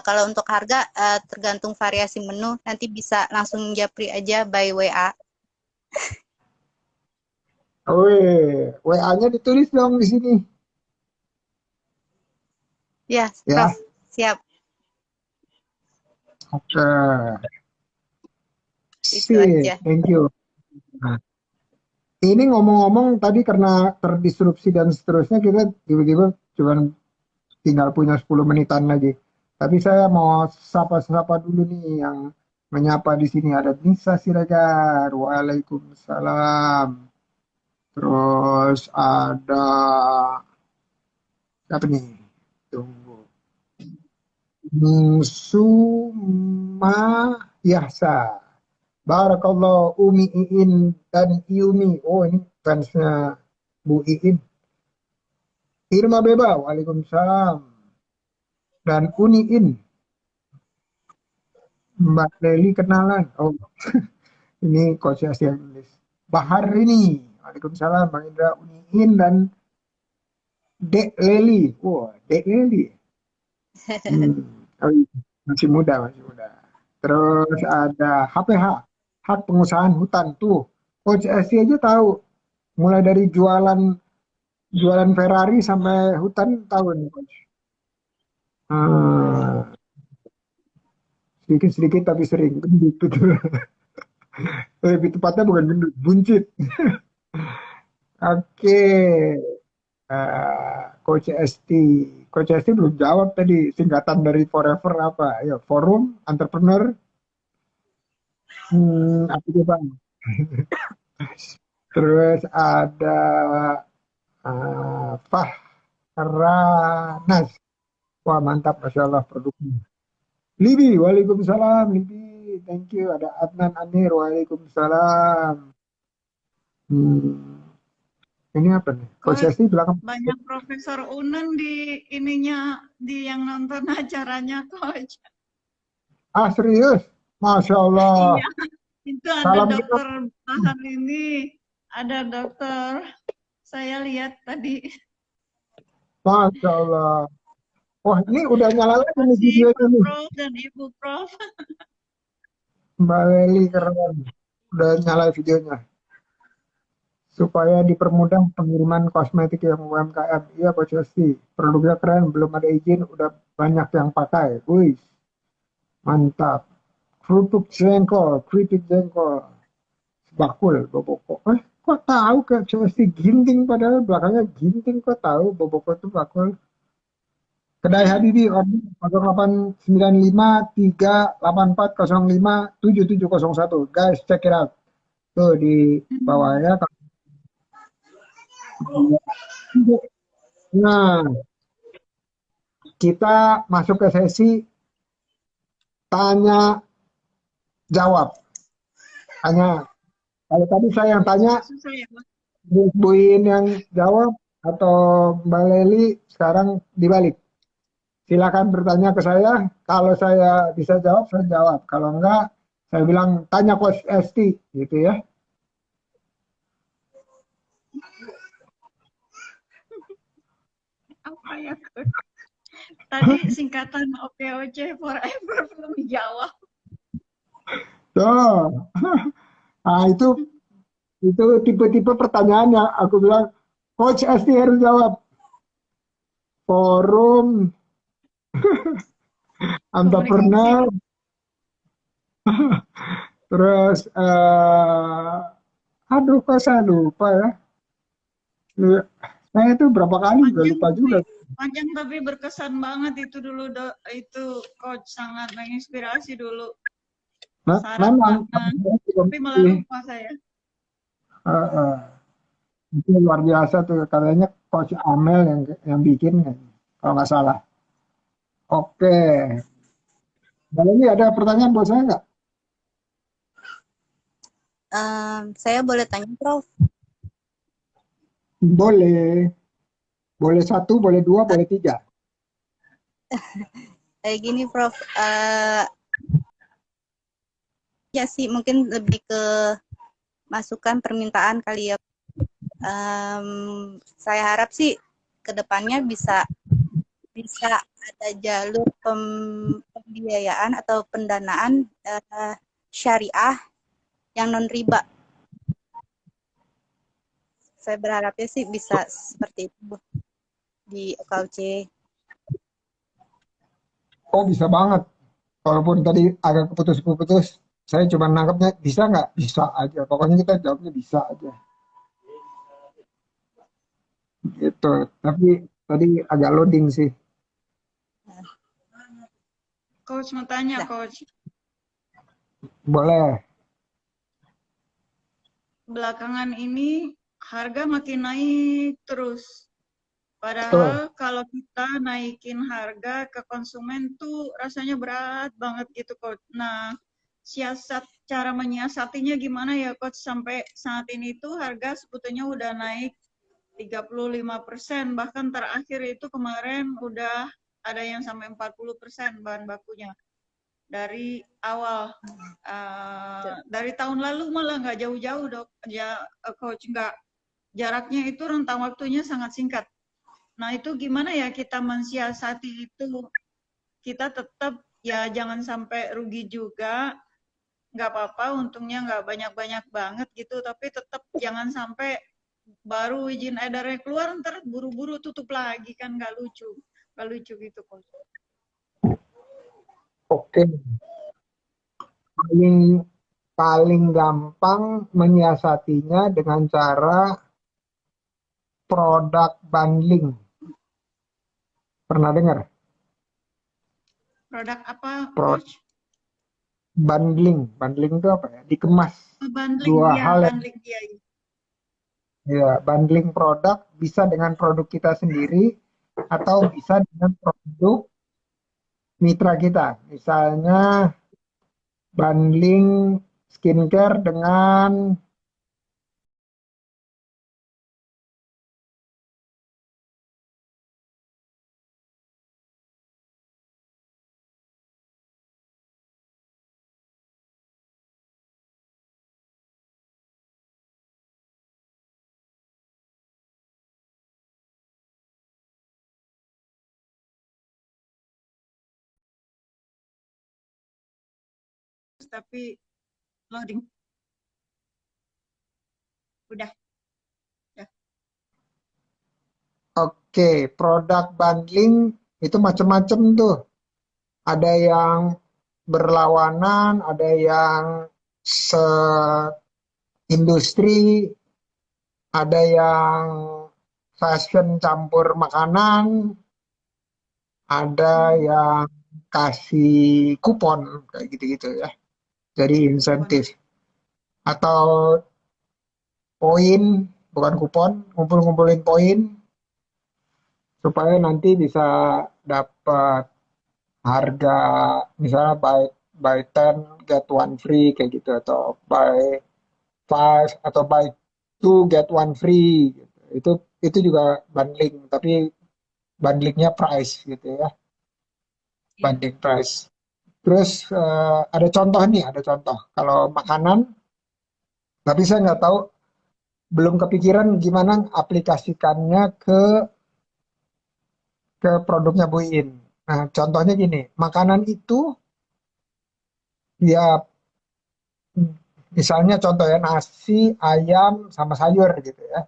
C: Kalau untuk harga tergantung variasi menu, nanti bisa langsung japri aja by WA.
B: WA-nya ditulis dong di sini.
C: Ya,
B: Ya.
C: Prof. Siap.
B: Oke.
C: Itu
B: Sip.
C: aja.
B: Thank you. Nah, ini ngomong-ngomong tadi karena terdisrupsi dan seterusnya kita tiba-tiba cuma tinggal punya 10 menitan lagi. Tapi saya mau sapa-sapa dulu nih yang menyapa di sini ada Nisa Siregar. Waalaikumsalam. Terus ada siapa nih? Tunggu. Suma Yahsa. Barakallah Umi Iin dan Iumi. Oh ini fansnya Bu Iin. Irma Beba, Waalaikumsalam. Dan Uniin, Mbak Leli kenalan. Oh ini Coach Asia Inggris. Bahar ini, Waalaikumsalam. Bang Indra Uniin dan Dek Leli. Wah, Dek Leli. Oh, iya. Masih muda, masih muda. Terus ada HPH, hak pengusahaan hutan tuh. Coach Asia aja tahu. Mulai dari jualan jualan Ferrari sampai hutan tahu nih Coach. Ah, sedikit-sedikit tapi sering. Gitu. Lebih tepatnya bukan gendut, buncit. Oke, Coach ST. Coach ST belum jawab tadi singkatan dari Forever apa? Ya, Forum Entrepreneur. Apa itu Bang? Terus ada Fahranas. Wah mantap, Masya Allah produknya. Libi, Waalaikumsalam. Libi, thank you. Ada Adnan Amir, Waalaikumsalam. Ini apa nih? Coach
D: Coach,
B: ST belakang.
D: banyak Profesor Unen di ininya, di yang nonton acaranya, Coach.
B: Ah serius? Masya Allah.
D: Iya, itu ada
B: Salam
D: dokter Bahar ini, ada dokter, saya lihat tadi.
B: Masya Allah. Wah ini udah nyala lagi nih
D: Masih
B: videonya
D: Pak
B: nih.
D: Prof dan Ibu Prof.
B: Mbak Leli keren. Udah nyala videonya. Supaya dipermudah pengiriman kosmetik yang UMKM. Iya Coach Yosi. Produknya keren. Belum ada izin. Udah banyak yang pakai. Wih. Mantap. Keripik jengkol. Bakul. Boboko. Kok tahu Coach Yosi ginting padahal belakangnya ginting. Kok tahu Boboko itu bakul. Kedai Habibi order 089538405771. Guys, check it out. Tuh di bawahnya. Nah, kita masuk ke sesi tanya jawab. Tanya. Kalau tadi saya yang tanya,
D: Susah ya, Pak.
B: Bu In yang jawab atau Mbak Leli sekarang dibalik. Silakan bertanya ke saya. Kalau saya bisa jawab, saya jawab. Kalau enggak, saya bilang tanya Coach Esti, gitu ya.
D: Apa ya, Coach? Tadi singkatan OPOC Forever belum dijawab.
B: Tuh. Nah, itu tipe-tipe pertanyaan yang aku bilang, Coach Esti harus jawab. Forum entrepreneur, terus aduh kok saya lupa ya. Saya itu berapa kali udah lupa juga.
D: Panjang tapi berkesan banget itu dulu, itu Coach sangat menginspirasi dulu.
B: Memang,
D: tapi malah lupa saya.
B: Itu luar biasa tuh, katanya Coach Amel yang bikin kalau nggak salah. Oke. Mbak ini ada pertanyaan buat saya nggak?
C: Saya boleh tanya, Prof?
B: Boleh. Boleh 1, boleh 2, boleh 3.
C: Gini, Prof. Ya sih, mungkin lebih ke masukan permintaan kali ya. Saya harap sih kedepannya bisa ada jalur pembiayaan atau pendanaan syariah yang non riba. Saya berharapnya sih bisa seperti itu di OKUC.
B: Oh bisa banget. Walaupun tadi agak keputus-putus, saya cuma nangkepnya bisa nggak? Bisa aja. Pokoknya kita jawabnya bisa aja. Gitu. Tapi tadi agak loading sih.
D: Coach mau tanya, Coach.
B: Boleh.
D: Belakangan ini harga makin naik terus. Padahal kalau kita naikin harga ke konsumen tuh rasanya berat banget gitu, Coach. Nah, cara menyiasatinya gimana ya, Coach? Sampai saat ini tuh harga sebetulnya udah naik 35%, bahkan terakhir itu kemarin udah ada yang sampai 40% bahan bakunya. Dari awal, dari tahun lalu malah nggak jauh-jauh, Dok. Coach, nggak, jaraknya itu rentang waktunya sangat singkat. Nah, itu gimana ya kita mensiasati itu? Kita tetap ya jangan sampai rugi juga. Nggak apa-apa, untungnya nggak banyak-banyak banget gitu. Tapi tetap jangan sampai baru izin edarnya keluar, ntar buru-buru tutup lagi, kan nggak lucu. Nggak lucu gitu, Coach.
B: Oke. Paling gampang menyiasatinya dengan cara produk bundling. Pernah dengar?
D: Produk apa,
B: Pro-
D: Coach?
B: Bundling. Bundling itu apa ya? Dikemas.
D: Bundling,
B: Dua
D: ya,
B: hal yang
D: bundling, ya.
B: ya, bundling produk bisa dengan produk kita sendiri atau bisa dengan produk mitra kita. Misalnya bundling skincare dengan
D: Tapi loading. Udah.
B: Oke, produk bundling itu macam-macam tuh. Ada yang berlawanan, ada yang seindustri, ada yang fashion campur makanan, ada yang kasih kupon kayak gitu-gitu ya. Jadi insentif atau poin, bukan kupon, ngumpul-ngumpulin poin supaya nanti bisa dapat harga misalnya buy 10 get one free kayak gitu atau buy 5 atau buy 2 get one free gitu. Itu juga bundling tapi bundlingnya price gitu ya. Bundling price. Terus ada contoh nih, ada contoh. Kalau makanan, tapi saya nggak tahu, belum kepikiran gimana aplikasikannya ke produknya Bu In. Nah, contohnya gini, makanan itu ya misalnya contoh ya nasi, ayam, sama sayur gitu ya.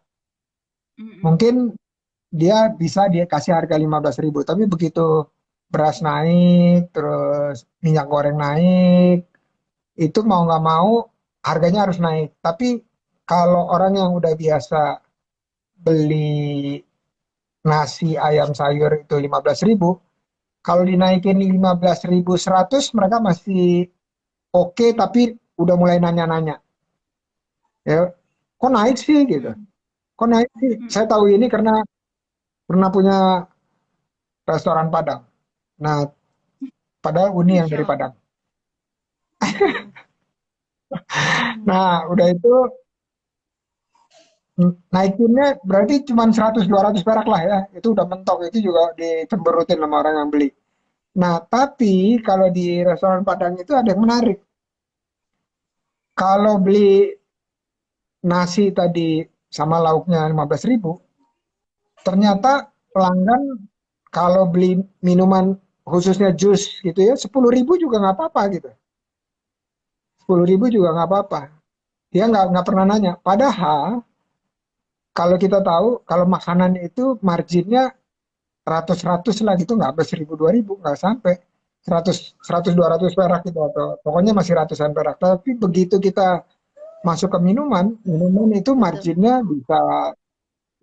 B: Mungkin dia bisa dia kasih harga 15.000, tapi begitu beras naik, terus minyak goreng naik, itu mau nggak mau harganya harus naik. Tapi kalau orang yang udah biasa beli nasi, ayam, sayur itu 15.000, kalau dinaikin 15.100 mereka masih oke, tapi udah mulai nanya-nanya. Ya, kok naik sih gitu? Kok naik sih? Saya tahu ini karena pernah punya restoran Padang. Nah, padahal Uni yang dari Padang. Nah, udah itu naikinnya berarti cuma 100-200 perak lah ya. Itu udah mentok, itu juga dicemberutin sama orang yang beli. Nah, tapi kalau di restoran Padang itu ada yang menarik. Kalau beli nasi tadi sama lauknya 15.000, ternyata pelanggan kalau beli minuman khususnya jus gitu ya 10.000 juga nggak apa-apa gitu. 10.000 juga nggak apa-apa. Dia nggak pernah nanya. Padahal kalau kita tahu kalau makanan itu marginnya ratus-ratus lah gitu, nggak sampai 1.000-2.000, nggak sampai 100-200 perak gitu, atau pokoknya masih ratusan perak. Tapi begitu kita masuk ke minuman itu marginnya bisa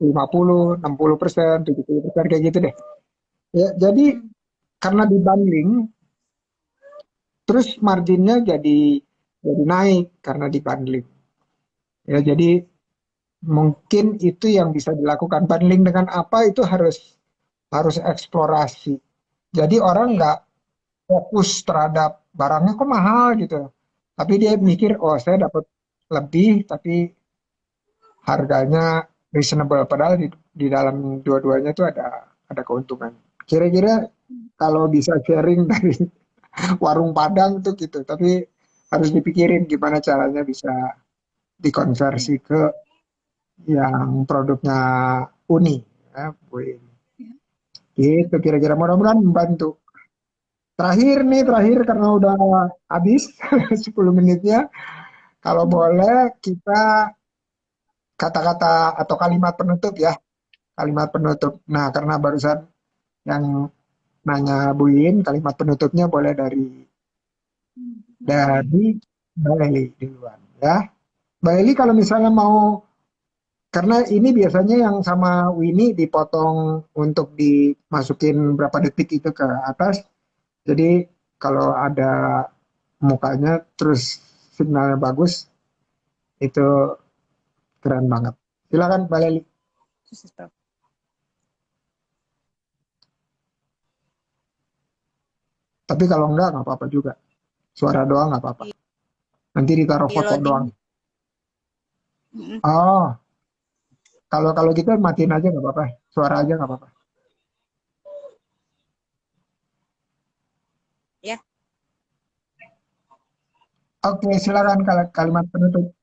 B: 50-60%, 70% kayak gitu deh. Ya, jadi karena dibundling, terus marginnya jadi naik karena dibundling. Ya, jadi Mungkin itu yang bisa dilakukan. Bundling dengan apa itu harus eksplorasi. Jadi orang
D: Iya.
B: nggak fokus terhadap barangnya kok mahal gitu. Tapi dia mikir, oh saya dapat lebih, tapi harganya reasonable. Padahal di dalam dua-duanya itu ada keuntungan. Kira-kira kalau bisa sharing dari warung Padang tuh gitu. Tapi harus dipikirin gimana caranya bisa
D: Iya.
B: dikonversi ke yang produknya Uni. Ya, Bu Ini.
D: Iya.
B: Gitu kira-kira mudah-mudahan membantu. Terakhir karena udah habis 10 menitnya. Kalau boleh kita kata-kata atau kalimat penutup ya. Kalimat penutup. Nah, karena barusan yang nanya Buin, kalimat penutupnya boleh
D: Baik.
B: dari Mbak Eli duluan ya. Mbak Eli kalau misalnya mau, karena ini biasanya yang sama Winnie dipotong untuk dimasukin berapa detik itu ke atas. Jadi kalau ada mukanya terus signalnya bagus, itu keren banget. Silakan Mbak Eli.
C: Sukses, Prof.
B: Tapi kalau enggak nggak apa-apa juga. Suara doang nggak apa-apa. Nanti ditaruh
C: Di
B: foto
C: loading.
B: doang.
C: Mm-mm.
B: Oh, kalau gitu matiin aja nggak apa-apa. Suara aja nggak apa-apa.
C: Ya.
B: Oke, silakan kalimat penutup.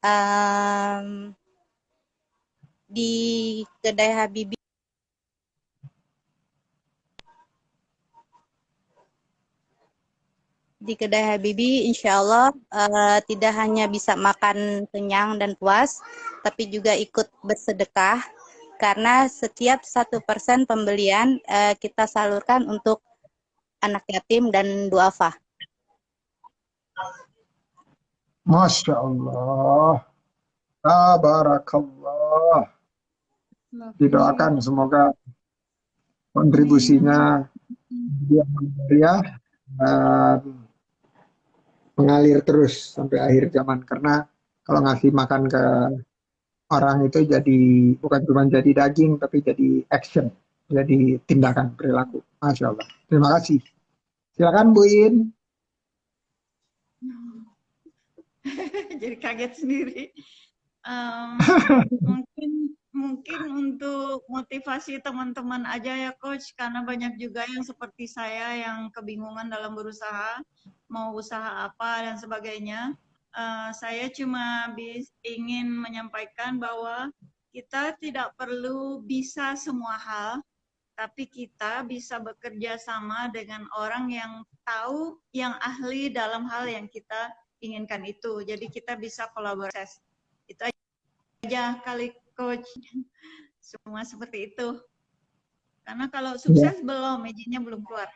C: Em, di kedai Habibie insya Allah tidak hanya bisa makan kenyang dan puas, tapi juga ikut bersedekah karena setiap 1% pembelian kita salurkan untuk anak yatim dan duafa.
B: Masya Allah. Tabarakallah. Didoakan semoga kontribusinya dia dan mengalir terus sampai akhir zaman. Karena kalau ngasih makan ke orang itu jadi bukan cuma jadi daging, tapi jadi action, jadi tindakan perilaku. Masya Allah. Terima kasih. Silakan Bu In.
D: Jadi kaget sendiri. Mungkin untuk motivasi teman-teman aja ya Coach, karena banyak juga yang seperti saya yang kebingungan dalam berusaha, mau usaha apa dan sebagainya. Saya cuma ingin menyampaikan bahwa kita tidak perlu bisa semua hal, tapi kita bisa bekerja sama dengan orang yang tahu, yang ahli dalam hal yang kita inginkan itu. Jadi kita bisa kolaborasi. Itu aja kali Coach. Semua seperti itu. Karena kalau sukses belum, izinnya belum keluar.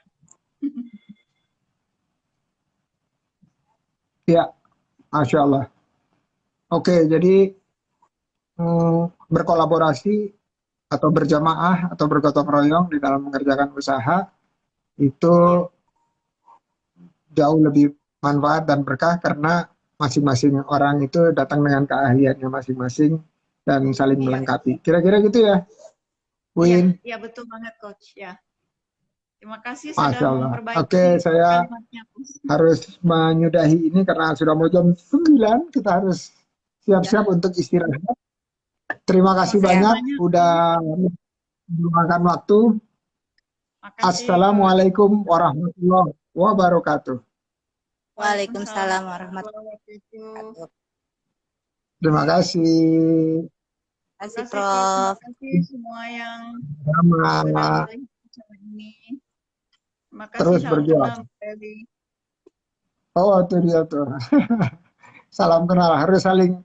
B: Ya, Masya Allah. Oke, jadi berkolaborasi atau berjamaah atau bergotong royong di dalam mengerjakan usaha itu jauh lebih manfaat dan berkah karena masing-masing orang itu datang dengan keahliannya masing-masing dan saling melengkapi. Kira-kira gitu ya, Win?
D: Iya, betul banget Coach. Ya. Terima kasih
B: Masya
D: sudah
B: Allah.
D: memperbaiki
B: Oke, saya
D: kalimatnya.
B: harus menyudahi ini karena sudah mau jam 9, kita harus siap-siap untuk istirahat. Terima kasih banyak udah meluangkan waktu. Assalamualaikum warahmatullahi wabarakatuh.
C: Waalaikumsalam warahmatullahi wabarakatuh.
B: Terima kasih.
C: Terima kasih Prof.
D: Terima kasih semua yang
B: Sama.
D: ini. Terima kasih.
B: Terus berjuang. Oh, itu dia tuh. Salam kenal, harus saling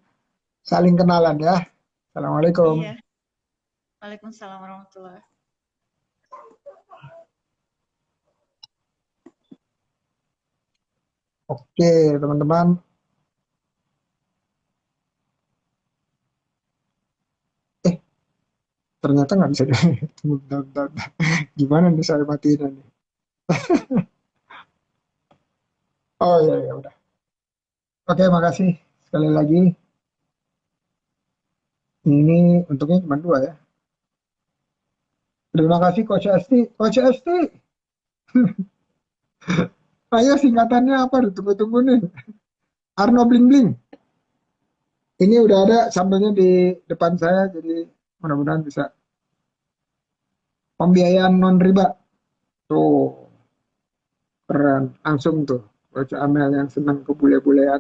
B: kenalan ya. Assalamualaikum.
D: Iya. Waalaikumsalam warahmatullahi.
B: Oke, teman-teman. Ternyata nggak bisa. Gimana nih saya matiin ini? Oh iya, ya udah. Oke, makasih sekali lagi. Ini untungnya cuma 2 ya. Terima kasih Coach Esti. Coach Esti, ayo singkatannya apa? Tunggu-tunggu nih. Arno Bling Bling. Ini udah ada sambelnya di depan saya, jadi mudah-mudahan bisa. Pembiayaan non riba. Tuh, keren. Langsung tuh. Coach Amel yang senang kebule-bulean.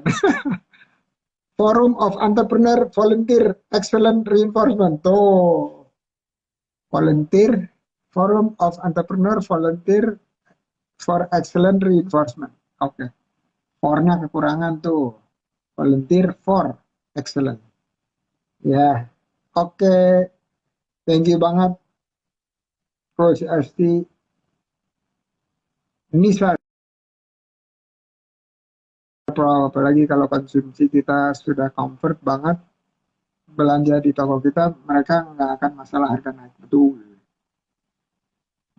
B: Forum of Entrepreneur Volunteer Excellent Reinforcement. Tuh. Volunteer. Forum of Entrepreneur Volunteer for Excellent Reinforcement. Oke. For-nya kekurangan tuh. Volunteer for excellent. Ya. Oke. Thank you banget Coach Asti. Ini apalagi kalau konsumsi kita sudah comfort banget, belanja di toko kita, mereka nggak akan masalah harga naik. Betul.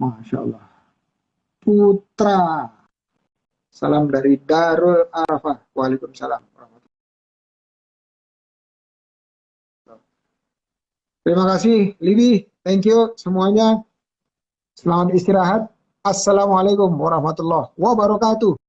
B: Masya Allah. Putra. Salam dari Darul Arafah. Waalaikumsalam. Terima kasih, Libi. Thank you semuanya. Selamat istirahat. Assalamualaikum warahmatullahi wabarakatuh.